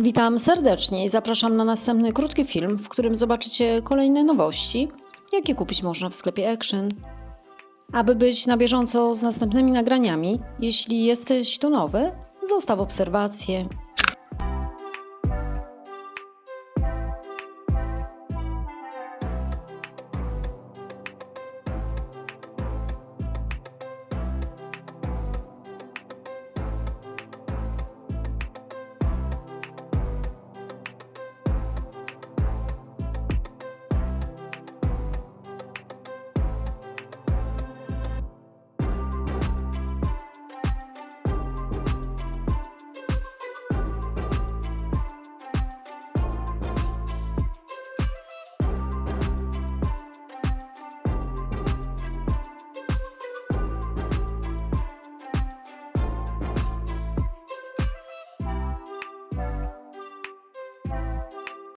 Witam serdecznie i zapraszam na następny krótki film, w którym zobaczycie kolejne nowości, jakie kupić można w sklepie Action. Aby być na bieżąco z następnymi nagraniami, jeśli jesteś tu nowy, zostaw obserwację